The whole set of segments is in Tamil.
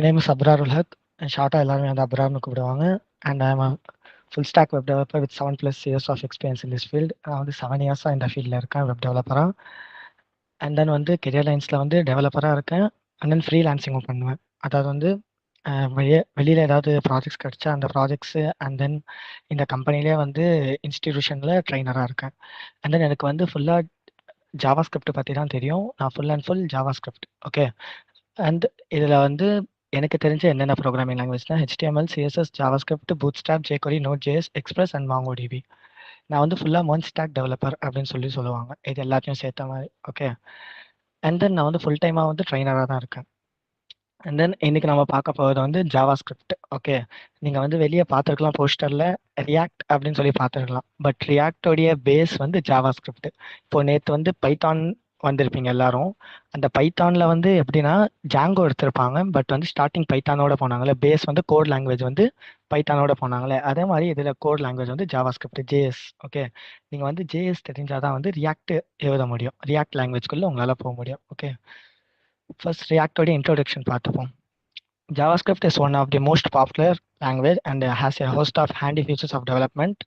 Name is Abrar ul Haq. ஷார்ட்டா எல்லாருமே வந்து அப்ரார்னு கூப்பிடுவாங்க. And I am full stack web developer with 7+ years of experience in this field. நான் வந்து 7 இயர்ஸாக இந்த ஃபீல்டில் இருக்கேன் வெப் டெவலப்பராக. அண்ட் தென் வந்து கெரியர் லைன்ஸில் வந்து டெவலப்பராக இருக்கேன். அண்ட் தென் ஃப்ரீலான்சிங்கும் பண்ணுவேன். அதாவது வந்து வெளியில் ஏதாவது ப்ராஜெக்ட்ஸ் கிடச்சா அந்த ப்ராஜெக்ட்ஸு அண்ட் தென் இந்த கம்பெனிலே வந்து இன்ஸ்டிடியூஷனில் ட்ரைனராக இருக்கேன். அண்ட் தென் எனக்கு வந்து ஃபுல்லாக ஜாவா ஸ்கிரிப்ட் பற்றி தான் தெரியும். நான் full and full JavaScript. Okay. And இதில் வந்து எனக்கு தெரிஞ்ச என்னென்ன ப்ரோக்ராமிங் லாங்குவேஜ்னா HTML, CSS, JavaScript, Bootstrap, jQuery, Node.js, Express and MongoDB. நான் வந்து ஃபுல்லாக ஒன் ஸ்டாக் டெவலப்பர் அப்படின்னு சொல்லுவாங்க. இது எல்லாத்தையும் சேர்த்த மாதிரி. ஓகே. அண்ட் தென் நான் வந்து ஃபுல் டைமாக வந்து ட்ரைனராக தான் இருக்கேன். அண்ட் தென் இன்னைக்கு நம்ம பார்க்க போகிறது வந்து ஜாவா ஸ்கிரிப்ட். ஓகே. நீங்கள் வந்து வெளியே பார்த்துருக்கலாம் போஸ்டரில் ரியாக்ட் அப்படின்னு சொல்லி பார்த்துருக்கலாம். பட் ரியாக்டோடைய பேஸ் வந்து ஜாவா ஸ்கிரிப்ட். இப்போ நேற்று வந்து பைத்தான் வந்திருப்பீங்க எல்லாரும். அந்த பைத்தானில் வந்து எப்படின்னா ஜாங்கோ எடுத்திருப்பாங்க. பட் வந்து ஸ்டார்டிங் பைத்தானோட போனாங்களே, பேஸ் வந்து கோட் லாங்குவேஜ் வந்து பைத்தானோட போனாங்களே, அதே மாதிரி இதில் கோட் லாங்குவேஜ் வந்து ஜாவா ஸ்கிரிப்ட் ஜேஎஸ். ஓகே. நீங்கள் வந்து ஜேஎஸ் தெரிஞ்சால் தான் வந்து ரியாக்ட் எழுத முடியும். ரியாக்ட் லாங்குவேஜ்குள்ளே உங்களால் போக முடியும். ஓகே. ஃபர்ஸ்ட் ரியாக்டோடைய இன்ட்ரோடக்ஷன் பார்த்துப்போம். JavaScript is one of the most popular language and has a host of handy features of development.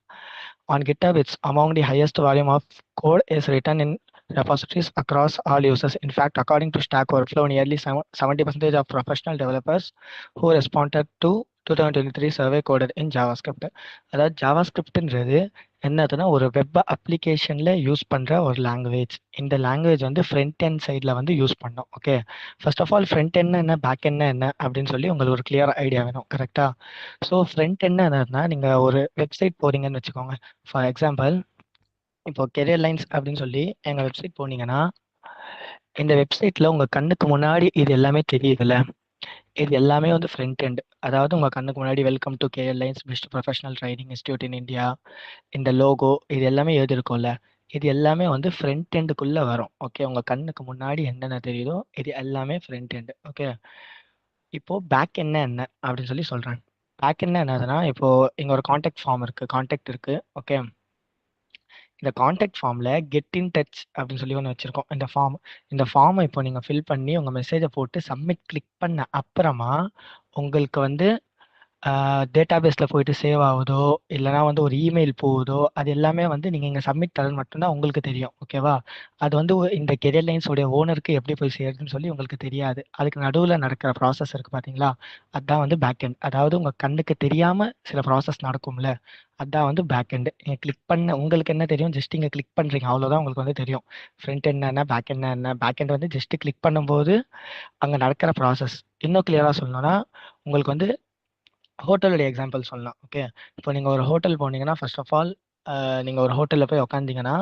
On GitHub, it's among the highest volume of code is written in repositories across all users. In fact, according to Stack Overflow, nearly 70% of professional developers who responded to 2023 survey coded in JavaScript. அதாவது ஜாவாஸ்கிரிப்ட்ன்றது என்னதுன்னா ஒரு வெப் அப்ளிகேஷனில் யூஸ் பண்ணுற ஒரு லாங்குவேஜ். இந்த லாங்குவேஜ் வந்து ஃப்ரண்ட் எண்ட் சைடில் வந்து யூஸ் பண்ணோம். Okay. First of all front end என்ன, பேக் எண்ட் என்ன அப்படின்னு சொல்லி உங்களுக்கு ஒரு கிளியர் ஐடியா வேணும். கரெக்டாக? ஸோ ஃப்ரண்ட் என்ன என்னன்னா, நீங்கள் ஒரு வெப்சைட் போறீங்கன்னு வச்சுக்கோங்க. ஃபார் எக்ஸாம்பிள், இப்போ கெரியர் லைன்ஸ் அப்படின்னு சொல்லி எங்கள் வெப்சைட் போனீங்கன்னா, இந்த வெப்சைட்டில் உங்கள் கண்ணுக்கு முன்னாடி இது எல்லாமே தெரியுதுல்ல, இது எல்லாமே வந்து ஃப்ரண்ட் எண்ட். அதாவது உங்கள் கண்ணுக்கு முன்னாடி welcome to carrier lines best professional training institute in India, இந்த லோகோ, இது எல்லாமே எழுதிருக்கோம்ல, இது எல்லாமே வந்து ஃப்ரண்ட் எண்டுக்குள்ளே வரும். ஓகே. உங்கள் கண்ணுக்கு முன்னாடி என்னென்ன தெரியுதோ இது எல்லாமே ஃப்ரண்ட் எண்டு. ஓகே. இப்போ பேக் என்ன என்ன அப்படின்னு சொல்லி சொல்கிறேன். பேக் என்ன என்னதுன்னா, இப்போ இங்கே ஒரு காண்டாக்ட் ஃபார்ம் இருக்குது, காண்டாக்ட் இருக்குது. ஓகே. இந்த காண்டாக்ட் ஃபார்மில் கெட் இன் டச் அப்படின்னு சொல்லி ஒன்று வச்சுருக்கோம். இந்த ஃபார்மை இப்போ நீங்கள் ஃபில் பண்ணி உங்கள் மெசேஜை போட்டு சப்மிட் கிளிக் பண்ண அப்புறமா உங்களுக்கு வந்து டேட்டாபேஸில் போயிட்டு சேவ் ஆகுதோ இல்லைனா வந்து ஒரு இமெயில் போகுதோ, அது எல்லாமே வந்து நீங்கள் இங்கே சப்மிட் தரது மட்டும்தான் உங்களுக்கு தெரியும். ஓகேவா? அது வந்து இந்த கெரியர் லைன்ஸோடைய ஓனருக்கு எப்படி போய் சேருதுன்னு சொல்லி உங்களுக்கு தெரியாது. அதுக்கு நடுவில் நடக்கிற ப்ராசஸ் இருக்குது பார்த்தீங்களா, அதுதான் வந்து பேக் எண்ட். அதாவது உங்கள் கண்ணுக்கு தெரியாமல் சில ப்ராசஸ் நடக்கும்ல, அதான் வந்து பேக் எண்டு. நீங்கள் கிளிக் பண்ண உங்களுக்கு என்ன தெரியும், ஜஸ்ட் இங்கே கிளிக் பண்ணுறீங்க, அவ்வளோதான் உங்களுக்கு வந்து தெரியும். ஃப்ரண்ட் எண்ட் என்ன, பேக் எண்ட் என்ன. பேக் எண்ட் வந்து ஜஸ்ட் கிளிக் பண்ணும்போது அங்கே நடக்கிற ப்ராசஸ். இன்னும் கிளியராக சொல்லணும்னா, உங்களுக்கு வந்து ஹோட்டலுடைய எக்ஸாம்பிள் சொல்லலாம். ஓகே. இப்போ நீங்கள் ஒரு ஹோட்டல் போனீங்கன்னா, ஃபர்ஸ்ட் ஆஃப் ஆல் நீங்கள் ஒரு ஹோட்டலில் போய் உக்காந்தீங்கன்னா,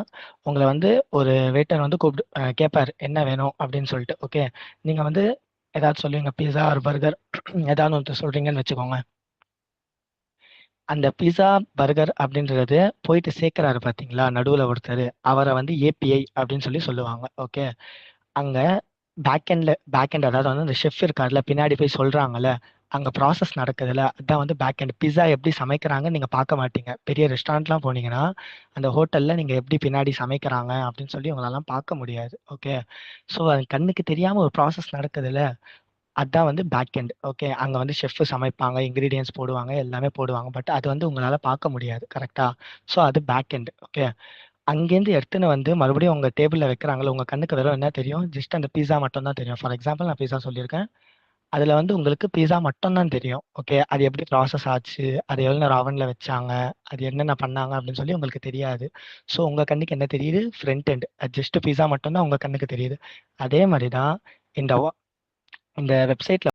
உங்களை வந்து ஒரு வெயிட்டர் வந்து கூப்பிட்டு கேட்பார் என்ன வேணும் அப்படின்னு சொல்லிட்டு. ஓகே. நீங்கள் வந்து ஏதாவது சொல்லுவீங்க, பீஸா ஒரு பர்கர் ஏதாவது ஒன்று சொல்கிறீங்கன்னு வச்சுக்கோங்க. அந்த பிஸா பர்கர் அப்படின்றது போயிட்டு சேர்க்குறாரு பார்த்தீங்களா நடுவில் ஒருத்தர், அவரை வந்து ஏபிஐ அப்படின்னு சொல்லி சொல்லுவாங்க. ஓகே. அங்கே பேக் எண்ட் அதாவது வந்து அந்த ஷெஃப் இருக்கார்ல, பின்னாடி போய் சொல்கிறாங்கல்ல, அங்கே ப்ராசஸ் நடக்குதுல்ல, அதான் வந்து பேக் எண்ட். பிஸா எப்படி சமைக்கிறாங்கன்னு நீங்கள் பார்க்க மாட்டீங்க. பெரிய ரெஸ்டாரண்ட்லாம் போனீங்கன்னா அந்த ஹோட்டலில் நீங்கள் எப்படி பின்னாடி சமைக்கிறாங்க அப்படின்னு சொல்லி உங்களெல்லாம் பார்க்க முடியாது. ஓகே. ஸோ அது கண்ணுக்கு தெரியாமல் ஒரு ப்ராசஸ் நடக்குதுல்ல, அதான் வந்து பேக் எண்ட். ஓகே. அங்கே வந்து ஷெஃப் சமைப்பாங்க, இன்க்ரீடியன்ஸ் போடுவாங்க, எல்லாமே போடுவாங்க. பட் அது வந்து உங்களால் பார்க்க முடியாது. கரெக்டா? ஸோ அது பேக் எண்ட். ஓகே. அங்கேருந்து எடுத்துன்னு வந்து மறுபடியும் உங்கள் டேபிளில் வைக்கிறாங்களே, உங்கள் கண்ணுக்கு வெறும் என்ன தெரியும், ஜஸ்ட் அந்த பீஸா மட்டும் தான் தெரியும். ஃபார் எக்ஸாம்பிள் நான் பீஸா சொல்லியிருக்கேன். அதில் வந்து உங்களுக்கு பீஸா மட்டும் தான் தெரியும். ஓகே. அது எப்படி ப்ராசஸ் ஆச்சு, அது எவ்வளோ நேரம் அவனில் வச்சாங்க, அது என்னென்ன பண்ணாங்க அப்படின்னு சொல்லி உங்களுக்கு தெரியாது. ஸோ உங்கள் கண்ணுக்கு என்ன தெரியுது, ஃப்ரண்ட் எண்ட். அது ஜஸ்ட் பீஸா மட்டும் தான் உங்கள் கண்ணுக்கு தெரியுது. அதே மாதிரி தான் இந்த இந்த வெப்சைட்டில்